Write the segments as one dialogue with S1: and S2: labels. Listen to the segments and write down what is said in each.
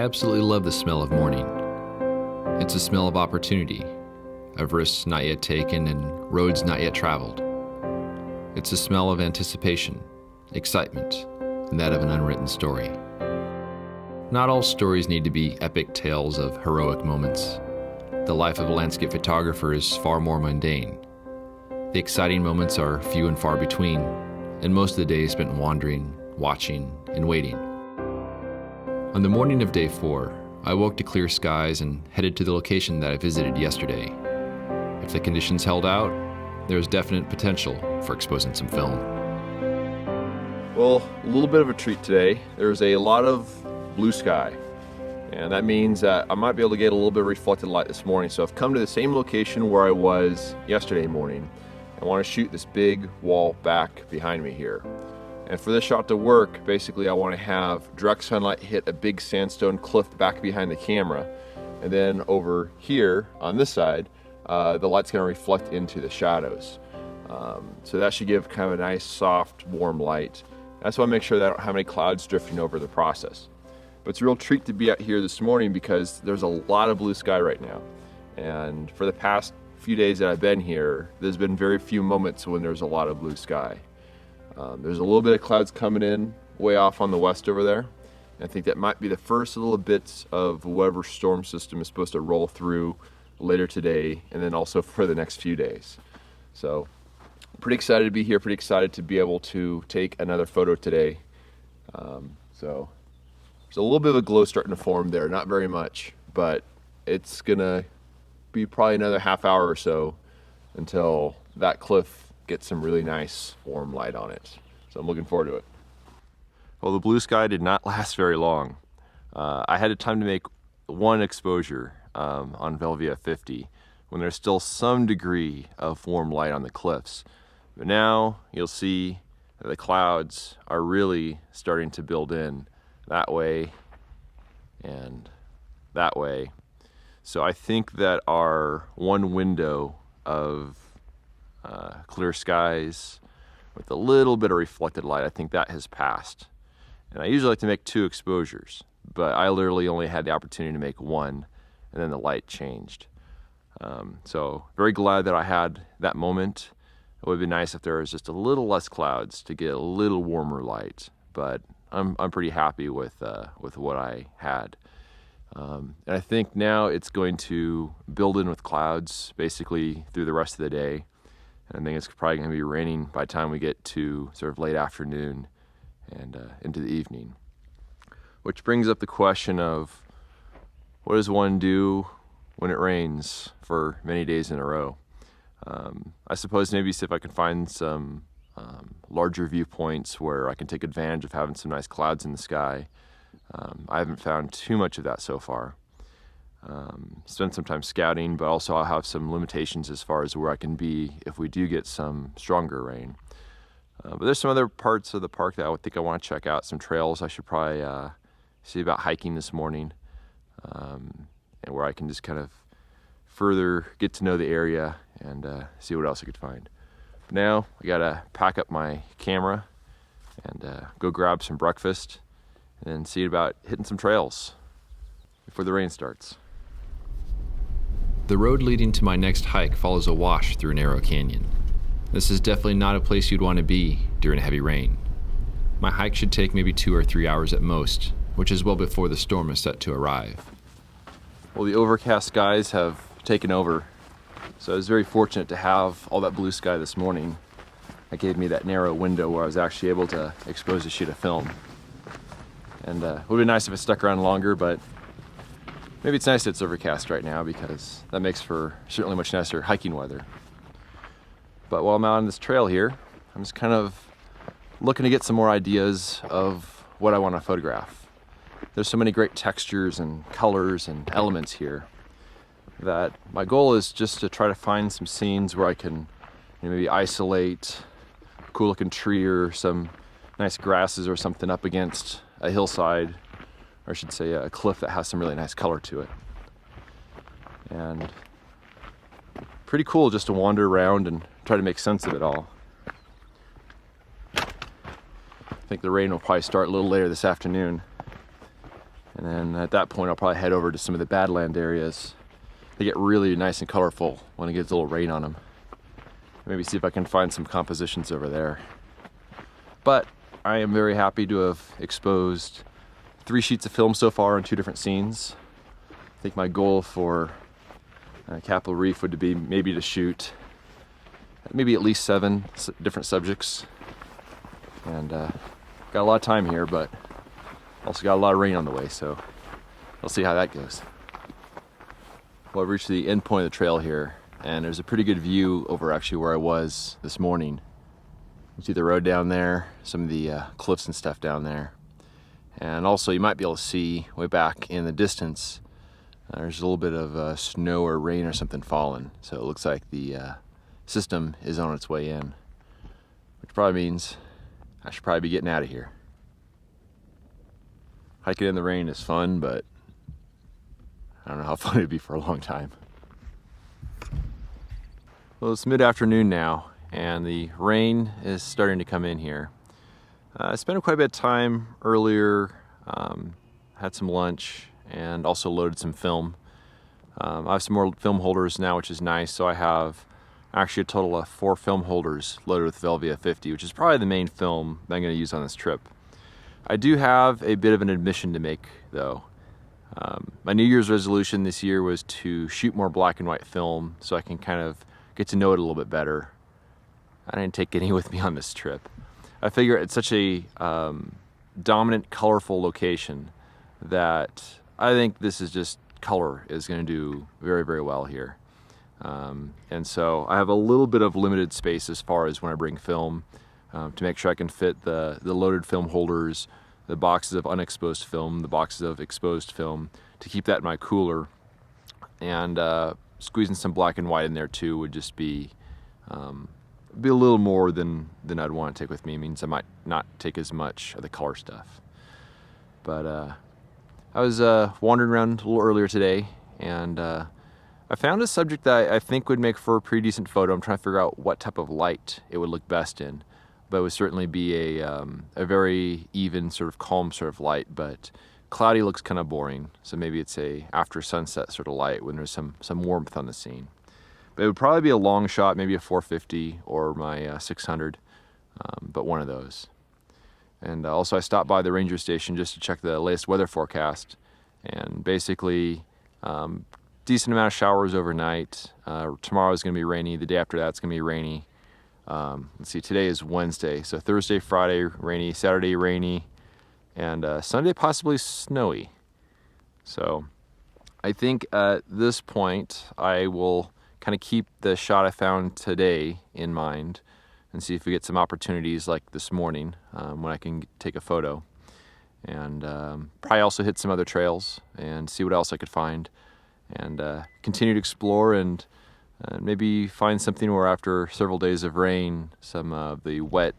S1: absolutely love the smell of morning. It's a smell of opportunity, of risks not yet taken and roads not yet traveled. It's a smell of anticipation, excitement, and that of an unwritten story. Not all stories need to be epic tales of heroic moments. The life of a landscape photographer is far more mundane. The exciting moments are few and far between, and most of the day is spent wandering, watching, and waiting. On the morning of day 4, I woke to clear skies and headed to the location that I visited yesterday. If the conditions held out, there was definite potential for exposing some film.
S2: Well, a little bit of a treat today. There's a lot of blue sky, and that means that I might be able to get a little bit of reflected light this morning. So I've come to the same location where I was yesterday morning. I want to shoot this big wall back behind me here. And for this shot to work, basically I want to have direct sunlight hit a big sandstone cliff back behind the camera. And then over here on this side, the light's going to reflect into the shadows. So that should give kind of a nice, soft, warm light. That's why I make sure that I don't have any clouds drifting over the process. But it's a real treat to be out here this morning because there's a lot of blue sky right now. And for the past few days that I've been here, there's been very few moments when there's a lot of blue sky. There's a little bit of clouds coming in way off on the west over there. And I think that might be the first little bits of whatever storm system is supposed to roll through later today and then also for the next few days. So pretty excited to be here, pretty excited to be able to take another photo today. So there's a little bit of a glow starting to form there, not very much, but it's gonna be probably another half hour or so until that cliff gets some really nice warm light on it. So I'm looking forward to it. Well, the blue sky did not last very long. I had time to make one exposure on Velvia 50 when there's still some degree of warm light on the cliffs. But now you'll see that the clouds are really starting to build in that way and that way. So I think that our one window of clear skies with a little bit of reflected light, I think that has passed. And I usually like to make 2 exposures, but I literally only had the opportunity to make 1, and then the light changed. So very glad that I had that moment. It would be nice if there was just a little less clouds to get a little warmer light, but I'm pretty happy with what I had. And I think now it's going to build in with clouds basically through the rest of the day. And I think it's probably going to be raining by the time we get to sort of late afternoon and into the evening. Which brings up the question of what does one do when it rains for many days in a row? I suppose maybe see if I can find some larger viewpoints where I can take advantage of having some nice clouds in the sky. I haven't found too much of that so far. Spent some time scouting, but also I'll have some limitations as far as where I can be if we do get some stronger rain. But there's some other parts of the park that I would think I want to check out, some trails I should probably see about hiking this morning, and where I can just kind of further get to know the area and see what else I could find. But now I gotta pack up my camera and go grab some breakfast and then see about hitting some trails before the rain starts.
S1: The road leading to my next hike follows a wash through a narrow canyon. This is definitely not a place you'd want to be during a heavy rain. My hike should take maybe 2 or 3 hours at most, which is well before the storm is set to arrive.
S2: Well, the overcast skies have taken over, so I was very fortunate to have all that blue sky this morning. That gave me that narrow window where I was actually able to expose a sheet of film. And it would be nice if it stuck around longer, but maybe it's nice that it's overcast right now because that makes for certainly much nicer hiking weather. But while I'm out on this trail here, I'm just kind of looking to get some more ideas of what I want to photograph. There's so many great textures and colors and elements here that my goal is just to try to find some scenes where I can maybe isolate a cool looking tree or some nice grasses or something up against a hillside, or I should say a cliff that has some really nice color to it. And pretty cool just to wander around and try to make sense of it all. I think the rain will probably start a little later this afternoon. And then at that point, I'll probably head over to some of the Badland areas. They get really nice and colorful when it gets a little rain on them. Maybe see if I can find some compositions over there. But I am very happy to have exposed 3 sheets of film so far on 2 different scenes. I think my goal for Capitol Reef would be maybe to shoot maybe at least 7 different subjects. And got a lot of time here, but also got a lot of rain on the way, so we'll see how that goes. Well, I've reached the end point of the trail here, and there's a pretty good view over actually where I was this morning. You see the road down there, some of the cliffs and stuff down there. And also you might be able to see way back in the distance, there's a little bit of snow or rain or something falling. So it looks like the system is on its way in, which probably means I should probably be getting out of here. Hiking in the rain is fun, but I don't know how fun it'd be for a long time. Well, it's mid-afternoon now, and the rain is starting to come in here. I spent quite a bit of time earlier, had some lunch, and also loaded some film. I have some more film holders now, which is nice, so I have actually a total of 4 film holders loaded with Velvia 50, which is probably the main film that I'm going to use on this trip. I do have a bit of an admission to make, though. My New Year's resolution this year was to shoot more black and white film so I can kind of get to know it a little bit better. I didn't take any with me on this trip. I figure it's such a dominant, colorful location that I think this is just color is going to do very, very well here. And so I have a little bit of limited space as far as when I bring film to make sure I can fit the loaded film holders, the boxes of unexposed film, the boxes of exposed film, to keep that in my cooler. And squeezing some black and white in there too would just be a little more than I'd want to take with me. It means I might not take as much of the color stuff. But I was wandering around a little earlier today, and I found a subject that I think would make for a pretty decent photo. I'm trying to figure out what type of light it would look best in. But it would certainly be a very even, sort of calm sort of light, but cloudy looks kind of boring. So maybe it's a after sunset sort of light when there's some warmth on the scene. But it would probably be a long shot, maybe a 450 or my 600, but one of those. And also I stopped by the ranger station just to check the latest weather forecast, and basically decent amount of showers overnight. Tomorrow is going to be rainy. The day after that it's going to be rainy. Let's see, today is Wednesday, so Thursday, Friday rainy, Saturday rainy, and Sunday possibly snowy. So I think at this point I will kind of keep the shot I found today in mind and see if we get some opportunities like this morning when I can take a photo, and probably also hit some other trails and see what else I could find, and continue to explore and maybe find something where after several days of rain, some of the wet,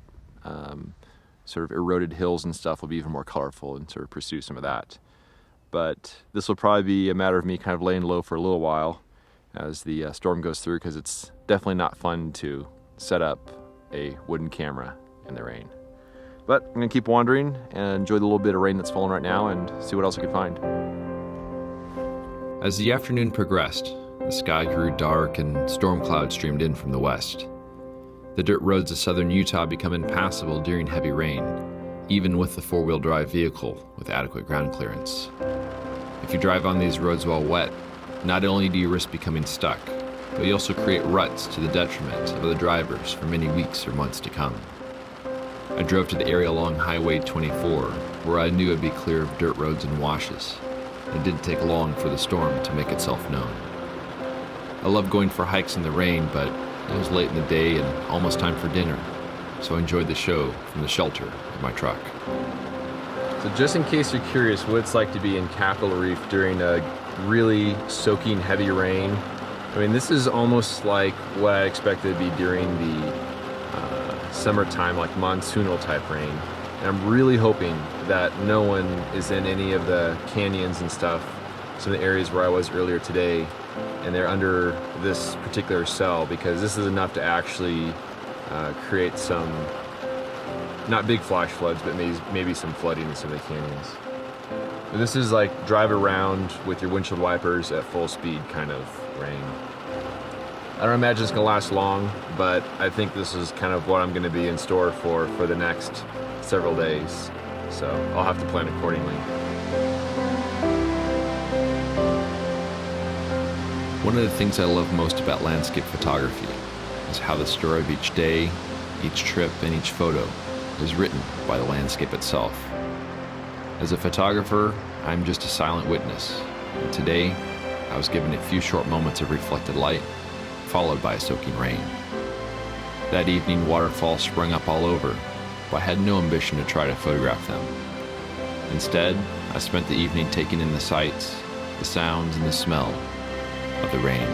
S2: sort of eroded hills and stuff will be even more colorful, and sort of pursue some of that. But this will probably be a matter of me kind of laying low for a little while as the storm goes through, because it's definitely not fun to set up a wooden camera in the rain. But I'm going to keep wandering and enjoy the little bit of rain that's falling right now and see what else I can find.
S1: As the afternoon progressed, the sky grew dark and storm clouds streamed in from the west. The dirt roads of southern Utah become impassable during heavy rain, even with the four-wheel drive vehicle with adequate ground clearance. If you drive on these roads while wet, not only do you risk becoming stuck, but you also create ruts to the detriment of the drivers for many weeks or months to come. I drove to the area along Highway 24, where I knew it'd be clear of dirt roads and washes. It didn't take long for the storm to make itself known. I love going for hikes in the rain, but it was late in the day and almost time for dinner, so I enjoyed the show from the shelter of my truck.
S2: So just in case you're curious what it's like to be in Capitol Reef during a really soaking heavy rain, I mean, this is almost like what I expected to be during the summertime, like monsoonal type rain. And I'm really hoping that no one is in any of the canyons and stuff, some of the areas where I was earlier today, and they're under this particular cell, because this is enough to actually create some, not big flash floods, but maybe some flooding in some of the canyons. This is like drive around with your windshield wipers at full speed kind of rain. I don't imagine it's gonna last long, but I think this is kind of what I'm gonna be in store for the next several days. So I'll have to plan accordingly.
S1: One of the things I love most about landscape photography is how the story of each day, each trip, and each photo is written by the landscape itself. As a photographer, I'm just a silent witness, and today I was given a few short moments of reflected light, followed by a soaking rain. That evening, waterfalls sprung up all over, but I had no ambition to try to photograph them. Instead, I spent the evening taking in the sights, the sounds, and the smell of the rain.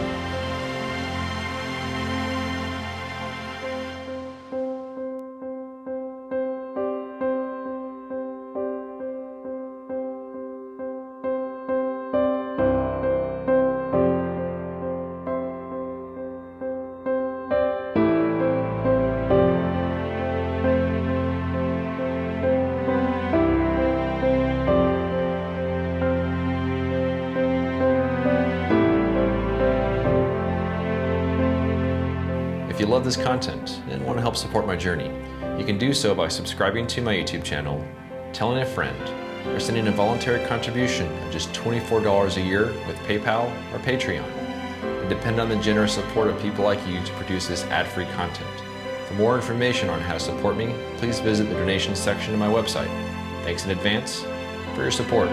S1: If you love this content and want to help support my journey, you can do so by subscribing to my YouTube channel, telling a friend, or sending a voluntary contribution of just $24 a year with PayPal or Patreon, and depend on the generous support of people like you to produce this ad-free content. For more information on how to support me, please visit the donations section of my website. Thanks in advance for your support.